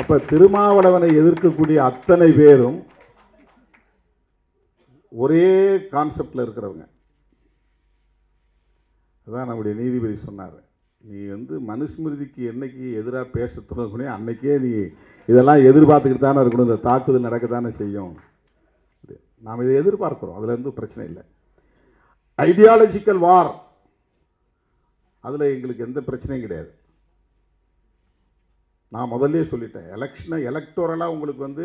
அப்ப திருமாவளவனை எதிர்க்கக்கூடிய அத்தனை பேரும் ஒரே கான்செப்ட்ல இருக்கிறவங்க. அதான் நம்முடைய நீதிபதி சொன்னார், நீ மனுஸ்மிருதிக்கு என்னைக்கு எதிராக பேச துணை அன்னைக்கே நீ இதெல்லாம் எதிர்பார்த்துக்கிட்டு தானே இருக்கணும், இந்த தாக்குதல் நடக்க தானே செய்யும். நாம் இதை எதிர்பார்க்கிறோம், அதுல பிரச்சனை இல்லை. ஐடியாலஜிக்கல் வார், அதில் எங்களுக்கு எந்த பிரச்சனையும் கிடையாது. நான் முதல்ல சொல்லிட்டேன், எலக்டோரலாக உங்களுக்கு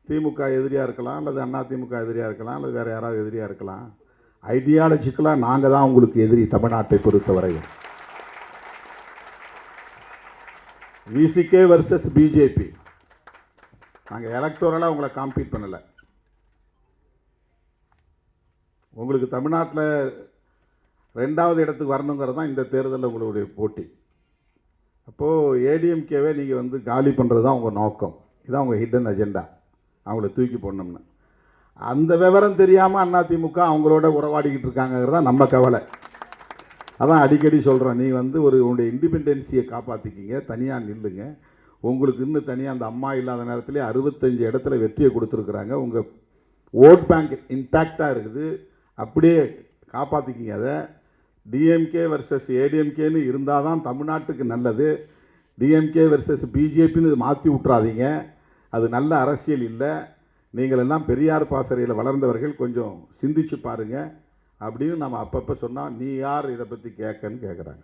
திமுக எதிரியாக இருக்கலாம், அல்லது அண்ணா திமுக எதிரியாக இருக்கலாம், அல்லது வேறு யாராவது எதிரியாக இருக்கலாம். ஐடியாலஜிக்கலாக நாங்கள் தான் உங்களுக்கு எதிரி. தமிழ்நாட்டை பொறுத்தவரை விசிகே வர்சஸ் பிஜேபி, நாங்கள் எலக்டோரலாக உங்களை காம்பீட் பண்ணலை. உங்களுக்கு தமிழ்நாட்டில் 2வது இடத்துக்கு வரணுங்கிறது தான் இந்த தேர்தலில் உங்களுடைய போட்டி. அப்போது ஏடிஎம்கேவே நீங்கள் காலி பண்ணுறது தான் உங்கள் நோக்கம். இதுதான் உங்கள் ஹிடன் அஜெண்டா, அவங்கள தூக்கி போடணும்னு. அந்த விவரம் தெரியாமல் அதிமுக அவங்களோட உறவாடிக்கிட்டு இருக்காங்கிறது தான் நம்ம கவலை. அதான் அடிக்கடி சொல்கிறேன், நீ உன்னுடைய இண்டிபெண்டன்சியை காப்பாற்றிக்கிங்க, தனியாக நில்லுங்க. உங்களுக்கு இன்னும் தனியாக அந்த அம்மா இல்லாத நேரத்திலே 65 இடத்துல வெற்றியை கொடுத்துருக்குறாங்க. உங்கள் ஓட் பேங்க் இன்டாக்டாக இருக்குது, அப்படியே காப்பாற்றிக்கிங்க. அதை டிஎம்கே வர்சஸ் ஏடிஎம்கேன்னு இருந்தால் தான் தமிழ்நாட்டுக்கு நல்லது. டிஎம்கே வர்சஸ் பிஜேபின்னு மாற்றி விட்றாதீங்க, அது நல்ல அரசியல் இல்லை. நீங்கள் எல்லாம் பெரியார் பாசறையில் வளர்ந்தவர்கள், கொஞ்சம் சிந்திச்சு பாருங்கள் அப்படின்னு நம்ம அப்பப்போ சொன்னால், நீ யார் இதை பற்றி கேட்கன்னு கேட்குறாங்க.